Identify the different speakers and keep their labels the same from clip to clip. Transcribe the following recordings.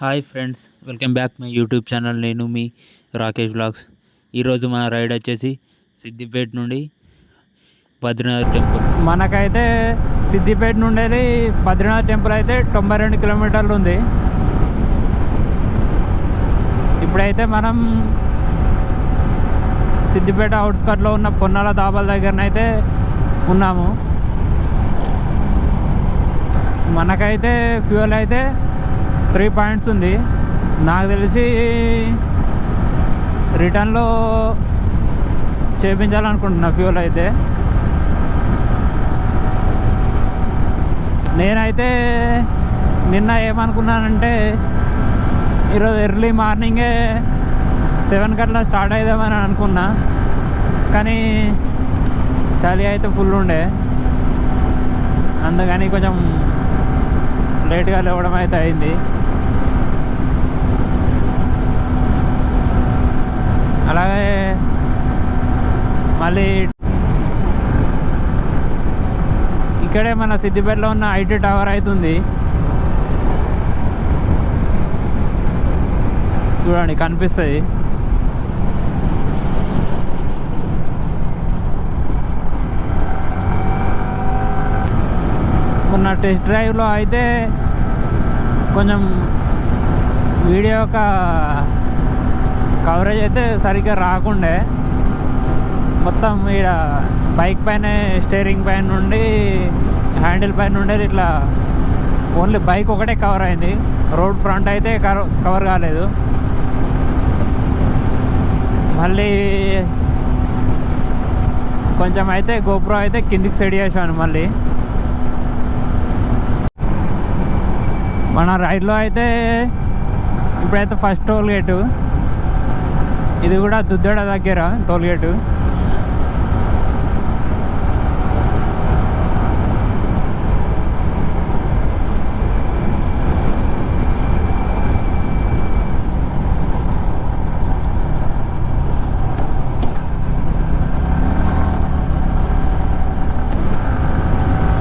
Speaker 1: Hi friends, welcome back my YouTube channel. నేను మీ Rakesh vlogs. ఈరోజు మన రైడ్ వచ్చేసి సిద్దిపేట నుండి బద్రీనాథ్ టెంపుల్.
Speaker 2: మనకైతే సిద్దిపేట నుండి బద్రీనాథ్ టెంపుల్ అయితే 92 కిలోమీటర్లు ఉంది. ఇప్పుడైతే మనం సిద్దిపేట అవుట్స్కట్లో ఉన్న పొన్నాల దాబాల దగ్గరనైతే ఉన్నాము. మనకైతే ఫ్యూయల్ అయితే 3 పాయింట్స్ ఉంది. నాకు తెలిసి రిటర్న్లో చేయించాలనుకుంటున్నా ఫ్యూయల్ అయితే. నేనైతే నిన్న ఏమనుకున్నానంటే ఈరోజు ఎర్లీ మార్నింగే 7 గంటల స్టార్ట్ అవుదామని అనుకున్నా, కానీ చలి అయితే ఫుల్ ఉండే, అందుకని కొంచెం లేట్గా లేవడం అయితే అయింది. అలాగే మళ్ళీ ఇక్కడే మన సిద్దిపేటలో ఉన్న ఐటీ టవర్ అవుతుంది చూడండి, కనిపిస్తుంది. మొన్న టెస్ట్ డ్రైవ్లో అయితే కొంచెం వీడియో యొక్క కవరేజ్ అయితే సరిగ్గా రాకుండే, మొత్తం ఇక్కడ బైక్ పైన స్టీరింగ్ పైన నుండి హ్యాండిల్ పైన నుండి ఇట్లా ఓన్లీ బైక్ ఒకటే కవర్ అయింది. రోడ్ ఫ్రంట్ అయితే కవర్ కాలేదు. మళ్ళీ కొంచెం అయితే గోప్రో అయితే కిందికి సెట్ చేశాను. మళ్ళీ మన రైడ్లో అయితే ఇప్పుడైతే ఫస్ట్ టోల్ గేటు, ఇది కూడా దుద్దెడ దగ్గర టోల్ గేటు.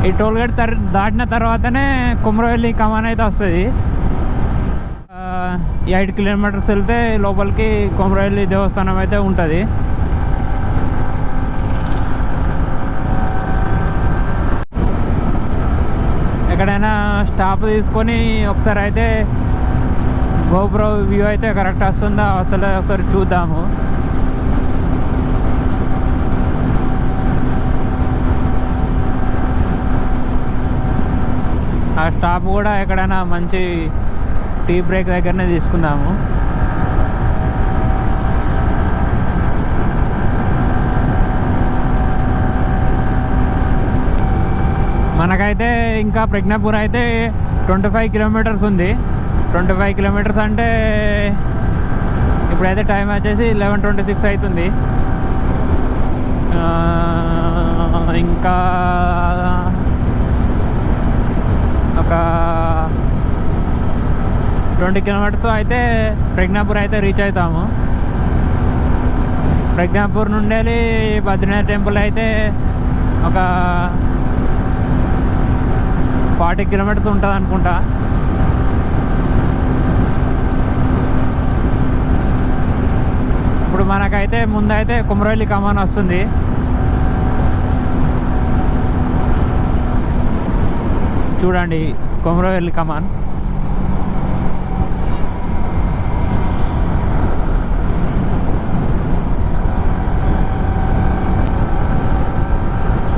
Speaker 2: ఈ టోల్ గేట్ దాటిన తర్వాతనే కుమ్రవెల్లి కమాన్ అయితే వస్తుంది. 8 కిలోమీటర్స్ వెళ్తే లోపలికి కుమ్రవెల్లి దేవస్థానం అయితే ఉంటుంది. ఎక్కడైనా స్టాప్ తీసుకొని ఒకసారి అయితే గోప్రో వ్యూ అయితే కరెక్ట్ వస్తుందా వస్తలే ఒకసారి చూద్దాము. ఆ స్టాప్ కూడా ఎక్కడైనా మంచి టీ బ్రేక్ దగ్గరనే తీసుకుందాము. మనకైతే ఇంకా ప్రజ్ఞాపూర్ అయితే 25 కిలోమీటర్స్ ఉంది. 25 కిలోమీటర్స్ అంటే ఇప్పుడైతే టైం వచ్చేసి 11:26 అవుతుంది. ఇంకా ఒక 20 కిలోమీటర్స్ అయితే ప్రజ్ఞాపూర్ అయితే రీచ్ అవుతాము. ప్రజ్ఞాపూర్ నుండి బద్రీనాథ్ టెంపుల్ అయితే ఒక 40 కిలోమీటర్స్ ఉంటుంది అనుకుంటా. ఇప్పుడు మనకైతే ముందైతే కుమ్రవెల్లి కమాన్ వస్తుంది. చూడండి కుమ్రవెల్లి కమాన్.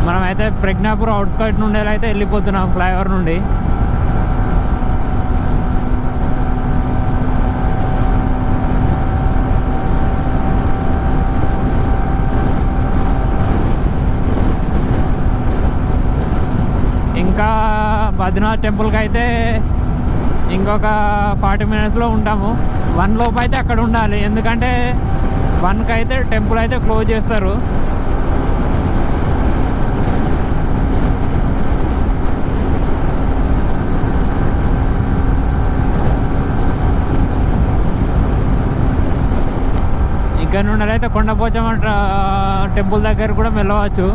Speaker 2: మనమైతే ప్రజ్ఞాపూర్ అవుట్స్కట్ నుండి అయితే వెళ్ళిపోతున్నాం ఫ్లైఓవర్ నుండి. ఇంకా బద్రీనాథ్ టెంపుల్కి అయితే ఇంకొక 40 మినిట్స్లో ఉంటాము. 1 లోపు అయితే అక్కడ ఉండాలి, ఎందుకంటే 1కి అయితే టెంపుల్ అయితే క్లోజ్ చేస్తారు. ఇక్కడ నుండి అయితే కొండపోచమ్మ టెంపుల్ దగ్గర కూడా వెళ్ళవచ్చు.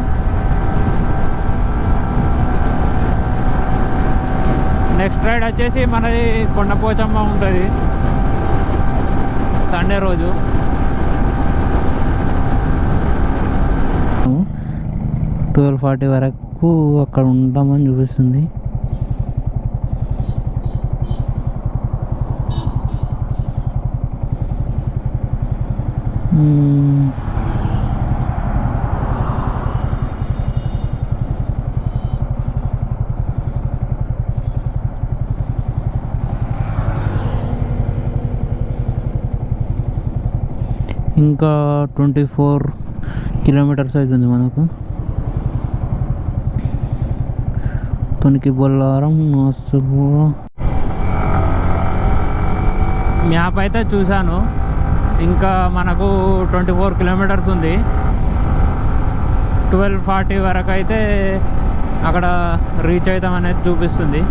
Speaker 2: నెక్స్ట్ రైడ్ వచ్చేసి మనది కొండపోచమ్మ ఉంటుంది సండే రోజు.
Speaker 3: 12:40 వరకు అక్కడ ఉంటామని చూపిస్తుంది. ఇంకా 24 కిలోమీటర్స్ అవుతుంది మనకు. తొనికి బొల్లారం
Speaker 2: మ్యాప్ అయితే చూశాను, ఇంకా మనకు 24 కిలోమీటర్స్ ఉంది. 12:40 వరకు అయితే అక్కడ రీచ్ అవుతాం అనేది చూపిస్తుంది.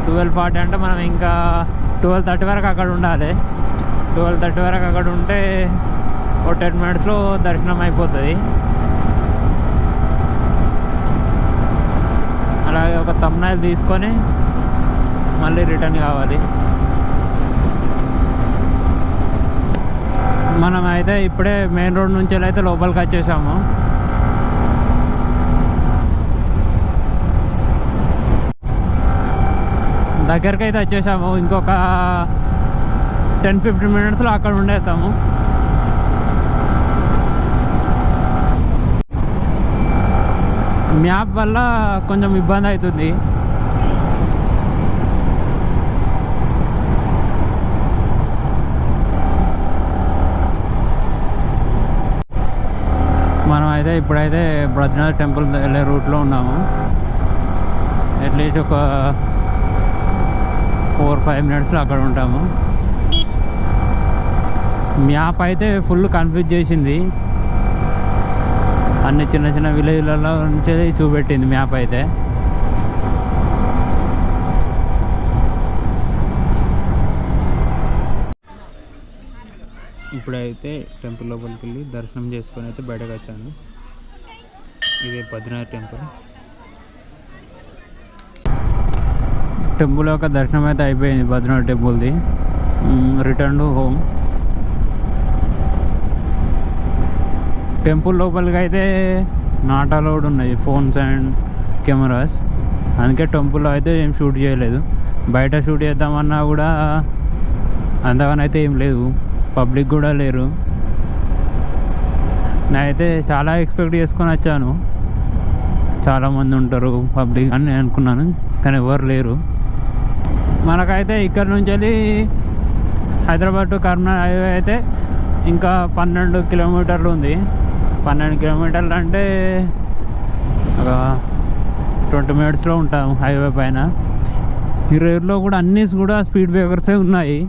Speaker 2: 12:40 అంటే మనం ఇంకా 12:30 వరకు అక్కడ ఉండాలి. 12:30 వరకు అక్కడ ఉంటే ఒక 10 మినిట్స్లో దర్శనం అయిపోతుంది. అలాగే ఒక థంబ్నైల్ తీసుకొని మళ్ళీ రిటర్న్ కావాలి. మనం అయితే ఇప్పుడే మెయిన్ రోడ్ నుంచి అయితే లోపలికి వచ్చేసాము. దగ్గరికి అయితే వచ్చేసాము. ఇంకొక 10-15 మినిట్స్లో అక్కడ ఉండేస్తాము. మ్యాప్ వల్ల కొంచెం ఇబ్బంది అవుతుంది. మనం అయితే ఇప్పుడైతే బద్రీనాథ్ టెంపుల్ వెళ్ళే రూట్లో ఉన్నాము. అట్లీస్ట్ ఒక 4-5 మినిట్స్లో అక్కడ ఉంటాము. మ్యాప్ అయితే ఫుల్ కన్ఫ్యూజ్ చేసింది. అన్ని చిన్న చిన్న విలేజ్లలో నుంచి చూపెట్టింది మ్యాప్ అయితే.
Speaker 1: ఇప్పుడైతే టెంపుల్ లోపలికి వెళ్ళి దర్శనం చేసుకొని అయితే బయటకు వచ్చాను. ఇదే బద్రీనాథ్
Speaker 2: టెంపుల్ యొక్క దర్శనం అయితే అయిపోయింది. బద్రీనాథ్ టెంపుల్ది. Return to home. టెంపుల్ లోపలికి అయితే నాట్ అలౌడ్ ఉన్నాయి ఫోన్స్ అండ్ కెమెరాస్. అందుకే టెంపుల్లో అయితే ఏం షూట్ చేయలేదు. బయట షూట్ చేద్దామన్నా కూడా అంతగానైతే ఏం లేదు, పబ్లిక్ కూడా లేరు. నేనైతే చాలా ఎక్స్పెక్ట్ చేసుకొని వచ్చాను, చాలామంది ఉంటారు పబ్లిక్ అని అనుకున్నాను, కానీ ఎవరు లేరు. మనకైతే ఇక్కడ నుంచి వెళ్ళి హైదరాబాద్ టు కర్నూలు హైవే అయితే ఇంకా 12 కిలోమీటర్లు ఉంది. 12 కిలోమీటర్లు అంటే ఒక 20 మినిట్స్లో ఉంటాం హైవే పైన. ఈ రోడ్లో కూడా అన్నీ కూడా స్పీడ్ బ్రేకర్సే ఉన్నాయి.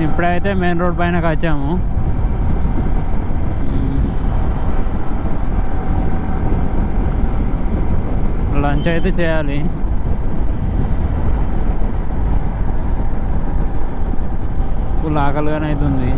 Speaker 2: ఇప్పుడైతే మెయిన్ రోడ్ పైనకి వచ్చాము. లంచ్ అయితే చేయాలి. ఫుల్ ఆకలిగానే అవుతుంది.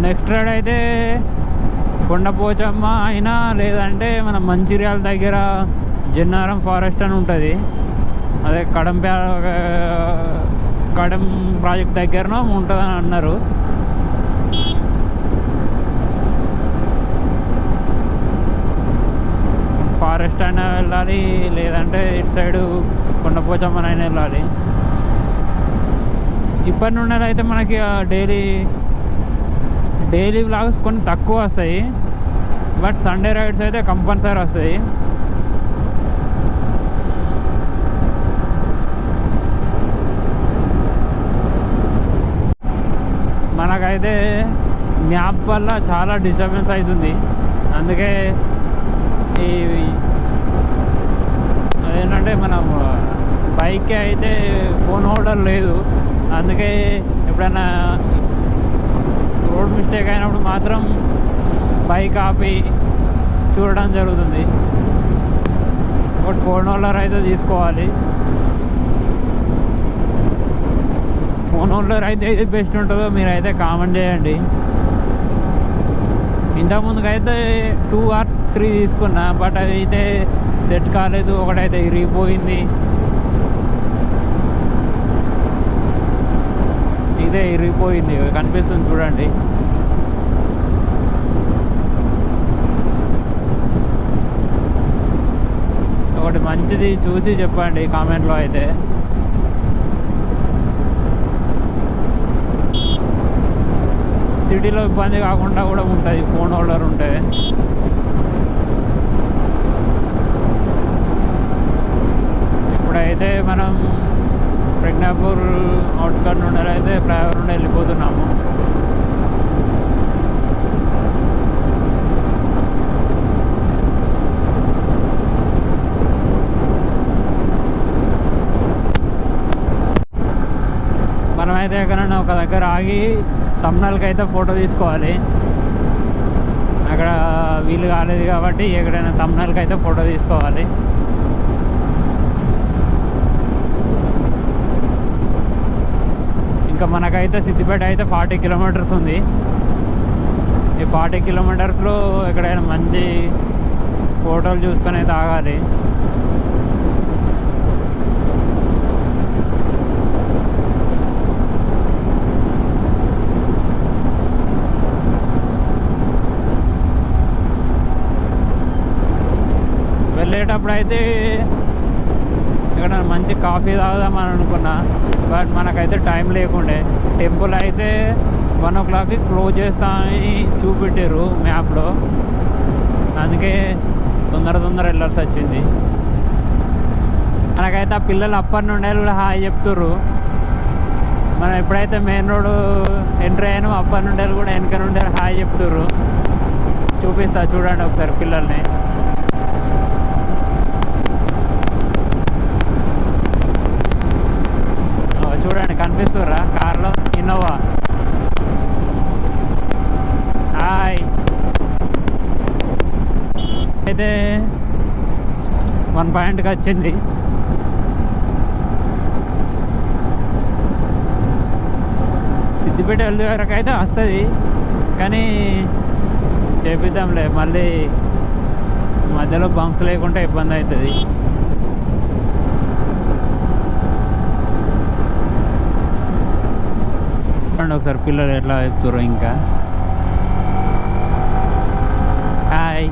Speaker 2: నెక్స్ట్ రైడ్ అయితే కొండపోచమ్మ అయినా లేదంటే మన మంచిర్యాల దగ్గర జన్నారం ఫారెస్ట్ అని ఉంటుంది. అదే కడం ప్రాజెక్ట్ దగ్గరనో ఉంటుందని అన్నారు. ఫారెస్ట్ అయినా వెళ్ళాలి, లేదంటే ఇటు సైడు కొండపోచమ్మనైనా వెళ్ళాలి. ఇప్పటి నుండి అయితే మనకి డైలీ వ్లాగ్స్ కొన్ని తక్కువ వస్తాయి, బట్ సండే రైడ్స్ అయితే కంపల్సరీ వస్తాయి. మనకైతే మ్యాప్ వల్ల చాలా డిస్టర్బెన్స్ అవుతుంది. అందుకే అదేంటంటే మనం బైక్ అయితే ఫోన్ హోల్డర్ లేదు, అందుకే ఎప్పుడైనా రోడ్ మిస్టేక్ అయినప్పుడు మాత్రం బైక్ ఆపి చూడడం జరుగుతుంది. ఒకటి 4 హోల్డర్ అయితే తీసుకోవాలి. 4 హోల్డర్ అయితే ఏది బెస్ట్ ఉంటుందో మీరైతే కామెంట్ చేయండి. ఇంతకుముందుకు అయితే 2 or 3 తీసుకున్నా, బట్ అవి అయితే సెట్ కాలేదు. ఒకటైతే ఇరిగిపోయింది, ఇదే ఇరిగిపోయింది, కనిపిస్తుంది చూడండి. ఒకటి మంచిది చూసి చెప్పండి కామెంట్లో అయితే. సిటీలో ఇబ్బంది కాకుండా కూడా ఉంటుంది 4 హోల్డర్ ఉంటే. ఇప్పుడైతే మనం ప్రజ్ఞాపూర్ అవుట్స్కట్ నుండి అయితే ఫ్లైఓవర్ నుండి వెళ్ళిపోతున్నాము. మనమైతే ఎక్కడైనా ఒక దగ్గర ఆగి తమ్నల్కి అయితే ఫోటో తీసుకోవాలి. అక్కడ వీలు కాలేదు కాబట్టి ఎక్కడైనా తమ్నల్కి అయితే ఫోటో తీసుకోవాలి. ఇంకా మనకైతే సిద్దిపేట అయితే 40 కిలోమీటర్స్ ఉంది. ఈ 40 కిలోమీటర్స్లో ఎక్కడైనా మంచి ఫోటోలు చూసుకొని అయితే ఆగాలి. వెళ్ళేటప్పుడు అయితే ఇక్కడ మంచి కాఫీ తాగుదామని అనుకున్నా, బట్ మనకైతే టైం లేకుండే. టెంపుల్ అయితే 1 o'clockకి క్లోజ్ చేస్తామని చూపెట్టారు మ్యాప్లో, అందుకే తొందర వెళ్ళాల్సి వచ్చింది. మనకైతే ఆ పిల్లలు అప్పటి నుండే కూడా హాయ్ చెప్తుర్రు. మనం ఎప్పుడైతే మెయిన్ రోడ్ ఎంట్రీ అయినా అప్పటి నుండే కూడా వెనక నుండే హాయ్ చెప్తుర్రు. చూపిస్తా చూడండి ఒకసారి పిల్లల్ని. చూడండి కనిపిస్తుర్రా కార్లో, ఇన్నోవా. హాయ్. అయితే 1 పాయింట్కి వచ్చింది. సిద్దిపేట వెళ్ళే వరకు అయితే వస్తుంది, కానీ చేపిద్దాంలే, మళ్ళీ మధ్యలో బంప్స్ లేకుంటే ఇబ్బంది అవుతుంది. ఒకసారి పిల్లలు ఎట్లా చెప్తారో. ఇంకా హాయ్.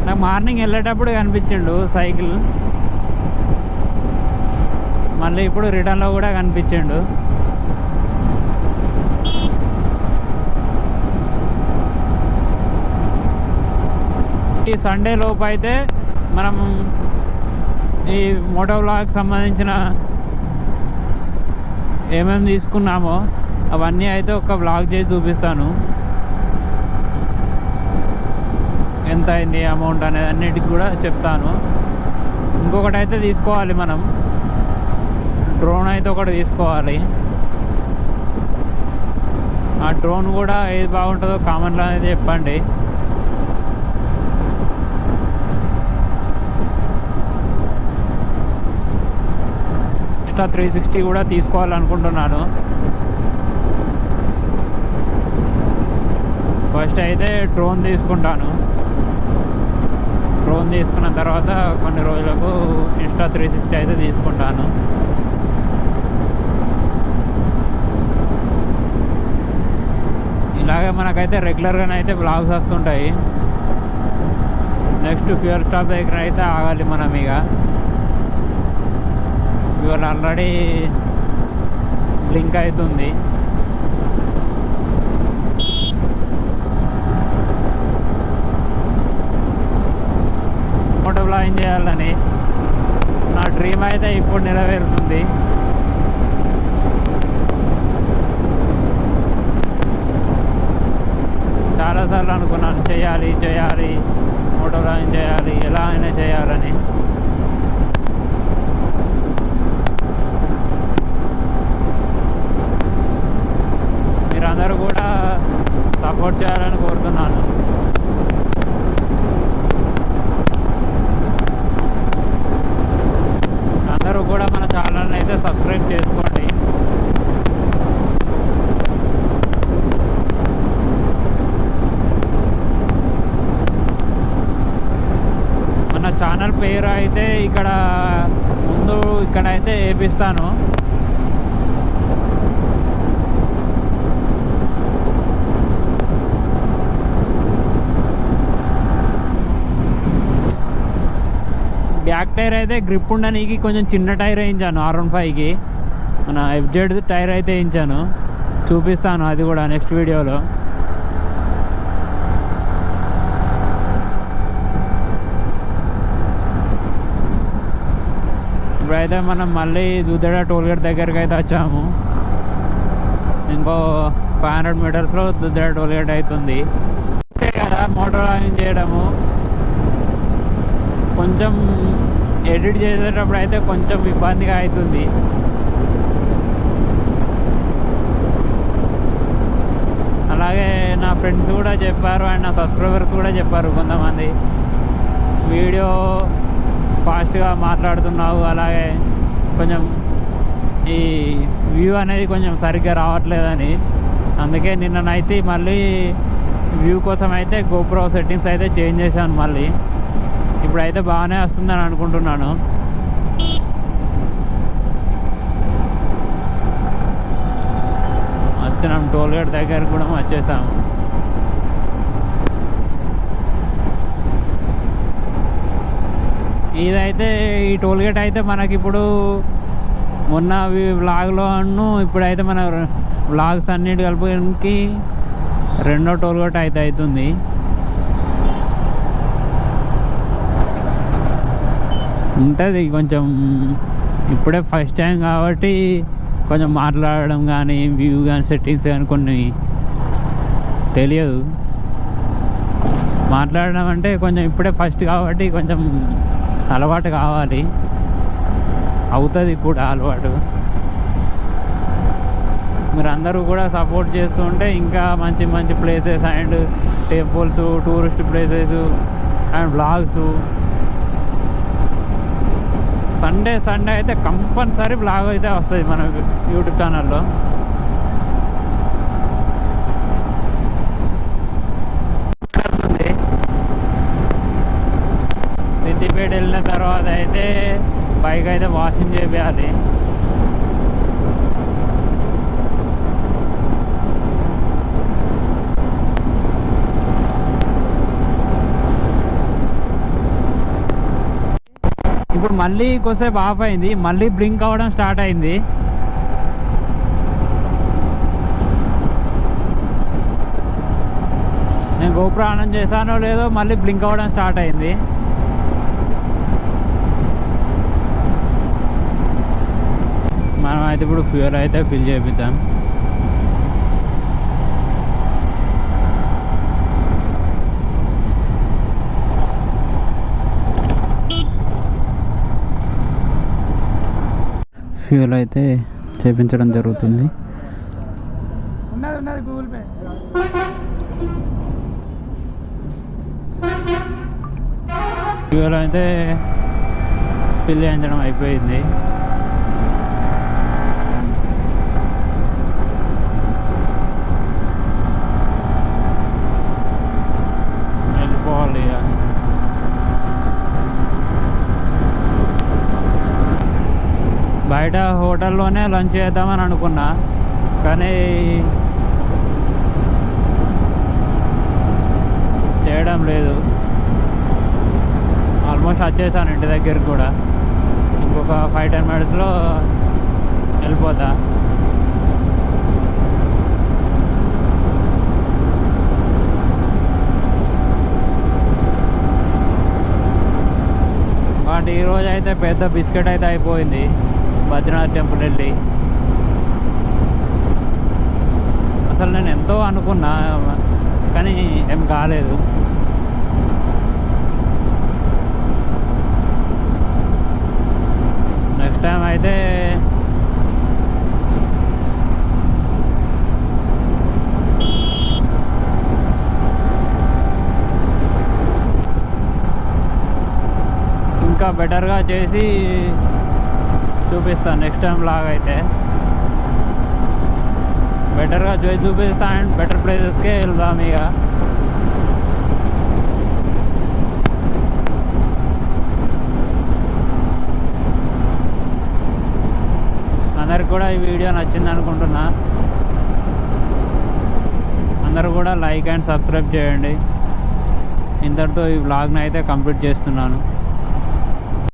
Speaker 2: నాకు మార్నింగ్ వెళ్ళేటప్పుడు కనిపించిండు సైకిల్, మళ్ళీ ఇప్పుడు రిటర్న్లో కూడా కనిపించిండు. ఈ సండే లోపు అయితే మనం ఈ మోటో వ్లాగ్కి సంబంధించిన ఏమేమి తీసుకున్నామో అవన్నీ అయితే ఒక వ్లాగ్ చేసి చూపిస్తాను. ఎంత అయింది అమౌంట్ అనేది అన్నిటికి కూడా చెప్తాను. ఇంకొకటి అయితే తీసుకోవాలి, మనం డ్రోన్ అయితే ఒకటి తీసుకోవాలి. ఆ డ్రోన్ కూడా ఏది బాగుంటుందో కామెంట్లో అనేది చెప్పండి. ఎక్స్ట్రా 360 కూడా తీసుకోవాలనుకుంటున్నాను. ఫస్ట్ అయితే డ్రోన్ తీసుకుంటాను. డ్రోన్ తీసుకున్న తర్వాత కొన్ని రోజులకు ఇన్స్టా 360 అయితే తీసుకుంటాను. ఇలాగే మనకైతే రెగ్యులర్గానే అయితే బ్లాగ్స్ వస్తుంటాయి. నెక్స్ట్ ఫ్యూయల్ స్టాప్ దగ్గర అయితే ఆగాలి మనం. ఇక ఫ్యూయల్ ఆల్రెడీ బ్లింక్ అవుతుంది. మోటో బ్లాగింగ్ చేయాలని నా డ్రీమ్ అయితే ఇప్పుడు నెరవేరుతుంది. చాలాసార్లు అనుకున్నాను చేయాలి మోటో వ్లాగింగ్ చేయాలి, ఎలా అయినా చేయాలని. మీరందరూ కూడా సపోర్ట్ చేయాలని కోరుతున్నాను. అందరూ కూడా మన ఛానల్ని అయితే సబ్స్క్రైబ్ చేసుకోండి. మన ఛానల్ పేరు అయితే ఇక్కడ ముందు ఇక్కడైతే వేపిస్తాను. బ్యాక్ టైర్ అయితే గ్రిప్ ఉండడానికి కొంచెం చిన్న టైర్ వేయించాను, R15కి మన FZ టైర్ అయితే వేయించాను. చూపిస్తాను అది కూడా నెక్స్ట్ వీడియోలో. ఇప్పుడైతే మనం మళ్ళీ దూదడ టోల్గేట్ దగ్గరికి అయితే వచ్చాము. ఇంకో 500 మీటర్స్లో దూదడ టోల్గేట్ అవుతుంది కదా. మోటార్ వ్లాగింగ్ చేయడము కొంచెం ఎడిట్ చేసేటప్పుడు అయితే కొంచెం ఇబ్బందిగా అవుతుంది. అలాగే నా ఫ్రెండ్స్ కూడా చెప్పారు అండ్ నా సబ్స్క్రైబర్స్ కూడా చెప్పారు కొంతమంది, వీడియో ఫాస్ట్గా మాట్లాడుతున్నావు, అలాగే కొంచెం ఈ వ్యూ అనేది కొంచెం సరిగ్గా రావట్లేదని. అందుకే నిన్ననైతే మళ్ళీ వ్యూ కోసం అయితే GoPro సెట్టింగ్స్ అయితే చేంజ్ చేశాను. మళ్ళీ ఇప్పుడైతే బాగానే వస్తుందని అనుకుంటున్నాను. వచ్చినాం టోల్గేట్ దగ్గర కూడా వచ్చేసాము. ఇదైతే ఈ టోల్గేట్ అయితే మనకి ఇప్పుడు మొన్న వ్లాగ్లో ఇప్పుడైతే మన వ్లాగ్స్ అన్నిటి కలుపుకి రెండో టోల్గేట్ అయితే అవుతుంది. ఉంటుంది కొంచెం, ఇప్పుడే ఫస్ట్ టైం కాబట్టి కొంచెం మాట్లాడడం కానీ వ్యూ కానీ సెట్టింగ్స్ కానీ కొన్ని తెలియదు. మాట్లాడడం అంటే కొంచెం ఇప్పుడే ఫస్ట్ కాబట్టి కొంచెం అలవాటు కావాలి, అవుతుంది కూడా అలవాటు. మీరు అందరూ కూడా సపోర్ట్ చేస్తూ ఉంటే ఇంకా మంచి మంచి places and temples, tourist places and vlogs. Sunday అయితే కంపల్సరీ బ్లాగ్ అయితే వస్తుంది మన యూట్యూబ్ ఛానల్లో. సిద్దిపేట వెళ్ళిన తర్వాత అయితే బైక్ అయితే వాషింగ్ చేయాలి. ఇప్పుడు మళ్ళీ కొద్దిసేపు ఆఫ్ అయింది, మళ్ళీ బ్లింక్ అవ్వడం స్టార్ట్ అయింది. నేను GoPro ఆన్ చేశానో లేదో మళ్ళీ బ్లింక్ అవ్వడం స్టార్ట్ అయింది. మనం అయితే ఇప్పుడు ఫ్యూయల్ అయితే ఫిల్ చేపిద్దాం.
Speaker 3: ఫ్యూయల్ అయితే చేపించడం జరుగుతుంది.
Speaker 2: గూగుల్ పే ఫ్యూయల్ అయితే ఫిల్ చేయించడం అయిపోయింది. వెళ్ళిపోవాలి. బయట హోటల్లోనే లంచ్ చేద్దామని అనుకున్నా, కానీ చేయడం లేదు. ఆల్మోస్ట్ వచ్చేసాను ఇంటి దగ్గరికి కూడా. ఇంకొక 5-10 మినిట్స్లో వెళ్ళిపోతా. బట్ ఈరోజు అయితే పెద్ద బిస్కెట్ అయితే అయిపోయింది. బద్రీనాథ్ టెంపుల్ వెళ్ళి అసలు నేను ఎంతో అనుకున్నా కానీ ఏం కాలేదు. నెక్స్ట్ టైం అయితే ఇంకా బెటర్గా చేసి చూపిస్తాను. నెక్స్ట్ టైం లాగా అయితే బెటర్గా చేసి చూపిస్తా అండ్ బెటర్ ప్లేసెస్కే వెళ్దాం. ఇక అందరికి కూడా ఈ వీడియో నచ్చింది అనుకుంటున్నా. అందరూ కూడా లైక్ అండ్ సబ్స్క్రైబ్ చేయండి. ఇంతటితో ఈ వ్లాగ్ని అయితే కంప్లీట్ చేస్తున్నాను.